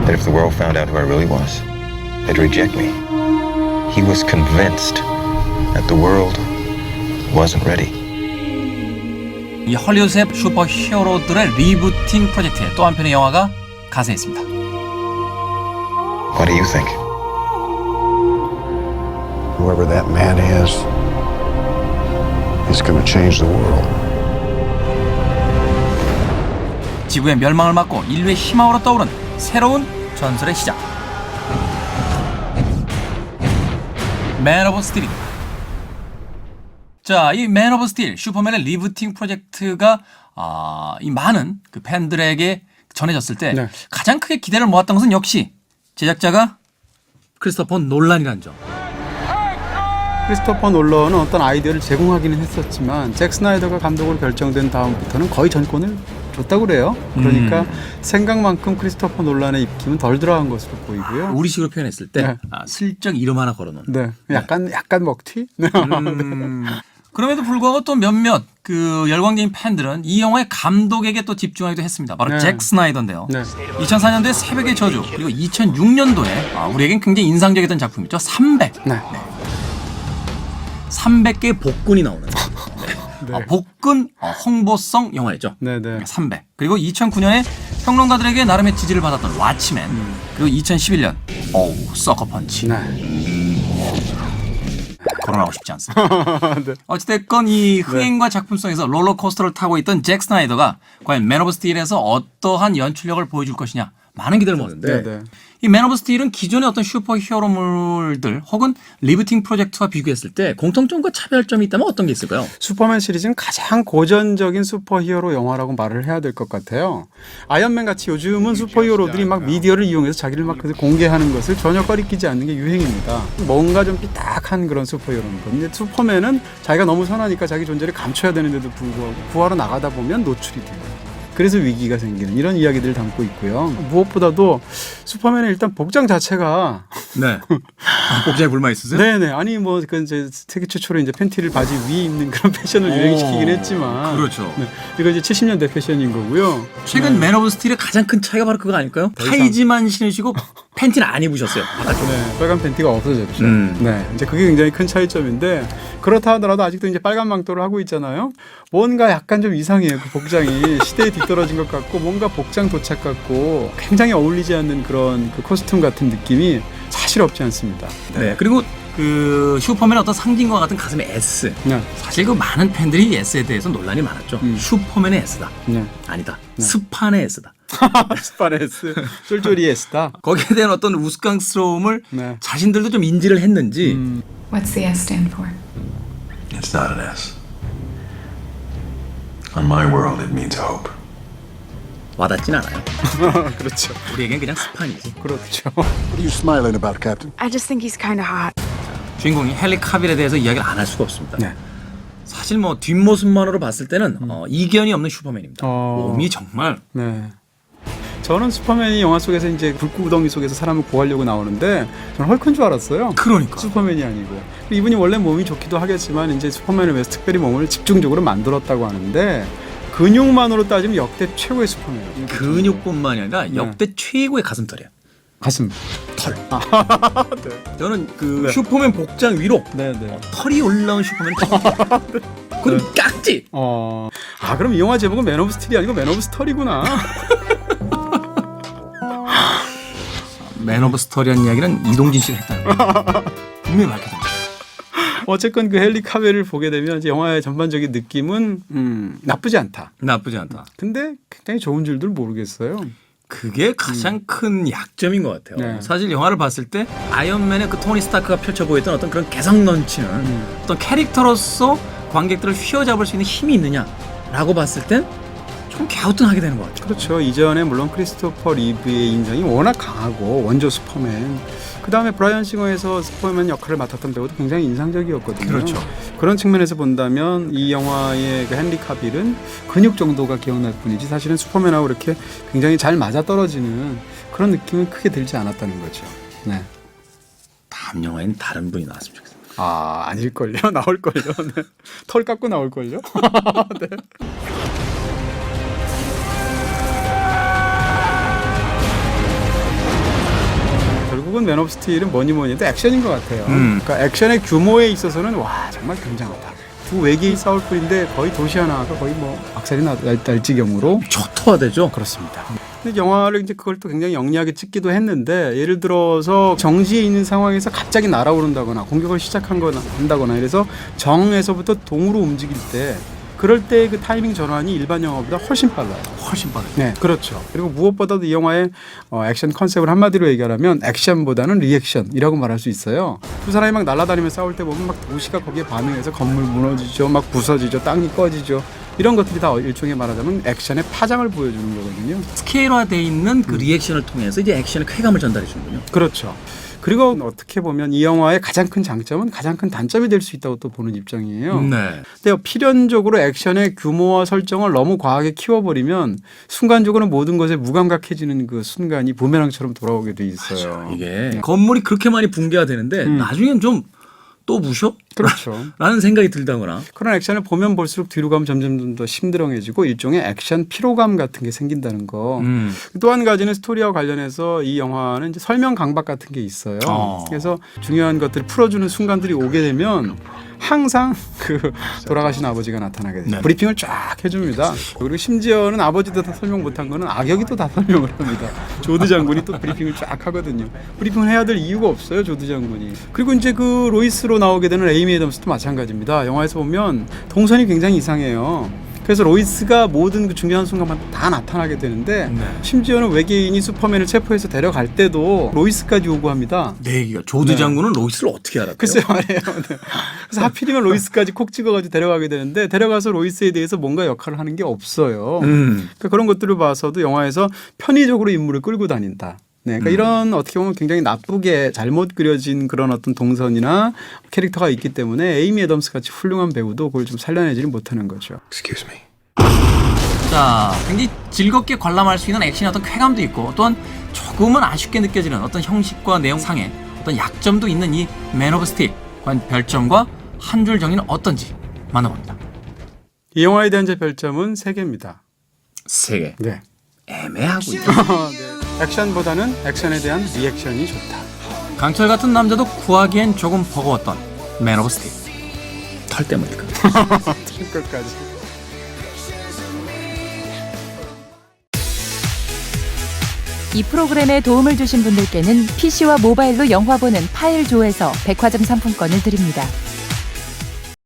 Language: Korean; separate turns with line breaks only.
that if the world found out who I really was, they'd reject me. He was convinced that the world wasn't ready.
이 헐리우드의 슈퍼 히어로들의 리부팅 프로젝트에 또 한편의 영화가 가세했습니다.
What do you think?
Whoever that man is, he's going to change the world.
지구의 멸망을 막고 인류의 희망으로 떠오른 새로운 전설의 시작. 맨 오브 스틸입니다. 자, 이 맨 오브 스틸 슈퍼맨의 리부팅 프로젝트가 이 많은 그 팬들에게 전해졌을 때
네.
가장 크게 기대를 모았던 것은 역시 제작자가 크리스토퍼 놀란이라는 점.
크리스토퍼 놀런은 어떤 아이디어를 제공하기는 했었지만 잭 스나이더가 감독으로 결정된 다음부터는 거의 전권을 줬다고 그래요. 그러니까 생각만큼 크리스토퍼 놀란의 입김은 덜 들어간 것으로 보이고요.
우리식으로 표현했을 때
네.
슬쩍 이름 하나 걸어놓은.
네, 약간 먹튀. 네.
그럼에도 불구하고 또 몇몇 그 열광적인 팬들은 이 영화의 감독에게 또 집중하기도 했습니다. 바로
네.
잭 스나이더인데요.
네.
2004년도에 새벽의 저주 그리고 2006년도에 우리에겐 굉장히 인상적이었던 작품이죠. 300.
네.
300개의 복근이 나오는
네.
복근 홍보성 영화였죠.
네네.
300. 그리고 2009년에 평론가들에게 나름의 지지를 받았던 왓치맨. 그리고 2011년 서커펀치.
네.
거론하고 싶지 않습니다.
네.
어찌됐건 이 흥행과 작품성에서 롤러코스터를 타고 있던 잭 스나이더가 과연 맨 오브 스틸에서 어떠한 연출력을 보여줄 것이냐 많은 기대를 모았는데
네네.
이 맨 오브 스틸은 기존의 어떤 슈퍼 히어로물들 혹은 리부팅 프로젝트와 비교했을 때 공통점과 차별점이 있다면 어떤 게 있을까요?
슈퍼맨 시리즈는 가장 고전적인 슈퍼히어로 영화라고 말을 해야 될 것 같아요. 아이언맨 같이 요즘은 슈퍼히어로들이 막 미디어를 이용해서 자기를 막 공개하는 것을 전혀 꺼리끼지 않는 게 유행입니다. 뭔가 좀 삐딱한 그런 슈퍼히어로거든요. 슈퍼맨은 자기가 너무 선하니까 자기 존재를 감춰야 되는데도 불구하고 구하러 나가다 보면 노출이 돼요. 그래서 위기가 생기는 이런 이야기들을 담고 있고요. 무엇보다도 슈퍼맨의 일단 복장 자체가
네. 복장에 불만 있으세요?
네네. 아니 뭐 그 이제 세계 최초로 이제 팬티를 바지 위에 입는 그런 패션을 유행시키긴 했지만
그렇죠.
네. 이거 이제 70년대 패션인 거고요.
최근 맨 오브 스틸의 가장 큰 차이가 바로 그거 아닐까요?
더 이상-
타이즈만 신으시고 팬티는 안 입으셨어요.
네, 빨간 팬티가 없어졌죠.
음.
네, 이제 그게 굉장히 큰 차이점인데 그렇다 하더라도 아직도 이제 빨간 망토를 하고 있잖아요. 뭔가 약간 좀 이상해요. 그 복장이 시대에 뒤떨어진 것 같고 뭔가 복장 도착 같고 굉장히 어울리지 않는 그런 그 코스튬 같은 느낌이 사실 없지 않습니다.
네. 그리고 그 슈퍼맨의 어떤 상징과 같은 가슴의 S.
네,
사실 그 많은 팬들이 이 S에 대해서 논란이 많았죠. 슈퍼맨의 S다.
네.
아니다. 스판의 S다.
스파레스, 쫄쫄이 S다.
거기에 대한 어떤 우스꽝스러움을
네.
자신들도 좀 인지를 했는지
What's the S stand for?
It's not an S. On my world, it means hope.
와닿진 않아요.
그렇죠.
우리에겐 그냥 스판이지.
그렇죠.
What are you smiling about, Captain?
I just think he's kind of hot.
주인공이 헨리 카빌에 대해서 이야기를 안 할 수가 없습니다.
네.
사실 뭐 뒷모습만으로 봤을 때는 이견이 없는 슈퍼맨입니다.
어.
몸이 정말
네. 저는 슈퍼맨이 영화 속에서 이제 불구덩이 속에서 사람을 구하려고 나오는데 저는 헐크인 줄 알았어요.
그러니까.
슈퍼맨이 아니고. 이분이 원래 몸이 좋기도 하겠지만 이제 슈퍼맨을 위해서 특별히 몸을 집중적으로 만들었다고 하는데 근육만으로 따지면 역대 최고의 슈퍼맨이에요.
근육뿐만이 아니라 역대 최고의 가슴털이에요.
가슴.
털.
네.
저는 그
네.
슈퍼맨 복장 위로
네네.
털이 올라온 슈퍼맨 털. 그럼 깍지.
그럼 이 영화 제목은 맨 오브 스틸이 아니고 맨 오브 스토리구나.
맨 오브 스토리라는 이야기는 이동진 씨가 했다는 거 분명히 밝혀졌죠.
어쨌건 그 헨리 카벨을 보게 되면 이제 영화의 전반적인 느낌은 나쁘지 않다.
나쁘지 않다.
근데 굉장히 좋은 줄들 모르겠어요.
그게 가장 큰 약점인 것 같아요.
네.
사실 영화를 봤을 때 아이언맨의 그 토니 스타크가 펼쳐 보였던 어떤 그런 개성 넘치는 어떤 캐릭터로서 관객들을 휘어잡을 수 있는 힘이 있느냐라고 봤을 땐 좀 갸우뚱하게 되는 것 같아요.
그렇죠. 이전에 물론 크리스토퍼 리브의 인상이 워낙 강하고 원조 슈퍼맨. 그 다음에 브라이언 싱어에서 슈퍼맨 역할을 맡았던 배우도 굉장히 인상적이었거든요.
그렇죠.
그런 측면에서 본다면 이 영화의 그 헨리 카빌은 근육 정도가 기억날 뿐이지 사실은 슈퍼맨하고 이렇게 굉장히 잘 맞아떨어지는 그런 느낌은 크게 들지 않았다는 거죠. 네.
다음 영화에는 다른 분이 나왔으면 좋겠어요.
아닐걸요? 나올걸요? 네. 털 깎고 나올걸요? 네. 핵심은 맨 오브 스틸은 뭐니 해도 액션인 것 같아요. 그러니까 액션의 규모에 있어서는 와 정말 굉장하다. 두 외계인이 싸울 뿐인데 거의 도시 하나가 거의 뭐 악살이 날 지경으로
초토화되죠.
그렇습니다. 근데 영화를 이제 그걸 또 굉장히 영리하게 찍기도 했는데 예를 들어서 정지해 있는 상황에서 갑자기 날아오른다거나 공격을 한다거나 이래서 정에서부터 동으로 움직일 때 그럴 때 그 타이밍 전환이 일반 영화보다 훨씬 빨라요.
훨씬 빠르죠.
네, 그렇죠. 그리고 무엇보다도 이 영화의 액션 컨셉을 한마디로 얘기하면 액션보다는 리액션이라고 말할 수 있어요. 두 사람이 막 날아다니며 싸울 때 보면 막 도시가 거기에 반응해서 건물 무너지죠, 막 부서지죠, 땅이 꺼지죠. 이런 것들이 다 일종의 말하자면 액션의 파장을 보여주는 거거든요.
스케일화되어 있는 그 리액션을 통해서 이제 액션의 쾌감을 전달해 주는군요.
그렇죠. 그리고 어떻게 보면 이 영화의 가장 큰 장점은 가장 큰 단점이 될 수 있다고 또 보는 입장이에요.
네.
근데 필연적으로 액션의 규모와 설정을 너무 과하게 키워버리면 순간적으로 모든 것에 무감각해지는 그 순간이 부메랑처럼 돌아오게 돼 있어요.
이게 건물이 그렇게 많이 붕괴가 되는데 나중엔 좀 또 부셔?
그렇죠.
라는 생각이 들다거나.
그런 액션을 보면 볼수록 뒤로 가면 점점 더 심드렁해지고 일종의 액션 피로감 같은 게 생긴다는 거. 또 한 가지는 스토리와 관련해서 이 영화는 이제 설명 강박 같은 게 있어요. 그래서 중요한 것들을 풀어주는 순간들이 오게 되면 항상 그 돌아가신 아버지가 나타나게 되죠.
네.
브리핑을 쫙 해줍니다. 그리고 심지어는 아버지도 다 설명 못한 거는 악역이 또 다 설명을 합니다. 조드 장군이 또 브리핑을 쫙 하거든요. 브리핑을 해야 될 이유가 없어요, 조드 장군이. 그리고 이제 그 로이스로 나오게 되는 에이미 애덤스도 마찬가지입니다. 영화에서 보면 동선이 굉장히 이상해요. 그래서 로이스가 모든 그 중요한 순간만 다 나타나게 되는데 심지어는 외계인이 슈퍼맨을 체포해서 데려갈 때도 로이스까지 요구합니다.
네, 얘기가 조드 장군은 로이스를 어떻게 알았대요?
글쎄요 말이에요. 네. 그래서 하필이면 로이스까지 콕 찍어가지고 데려가게 되는데 데려가서 로이스에 대해서 뭔가 역할을 하는 게 없어요. 그러니까 그런 것들을 봐서도 영화에서 편의적으로 인물을 끌고 다닌다. 네, 그러니까 이런 어떻게 보면 굉장히 나쁘게 잘못 그려진 그런 어떤 동선이나 캐릭터가 있기 때문에 에이미 애덤스 같이 훌륭한 배우도 그걸 좀 살려내지를 못하는 거죠.
Excuse me.
자, 굉장히 즐겁게 관람할 수 있는 액션의 어떤 쾌감도 있고 또한 조금은 아쉽게 느껴지는 어떤 형식과 내용상의 어떤 약점도 있는 이 맨 오브 스틸. 과연 별점과 한 줄 정의는 어떤지 만나봅니다.
이 영화에 대한 제 별점은 3개입니다.
3개.
네.
애매하군요.
네. 액션보다는 액션에 대한 리액션이 좋다.
강철 같은 남자도 구하기엔 조금 버거웠던 맨 오브 스틸. 털 때문일까?
끝까지.
이 프로그램에 도움을 주신 분들께는 PC와 모바일로 영화 보는 파일조에서 백화점 상품권을 드립니다.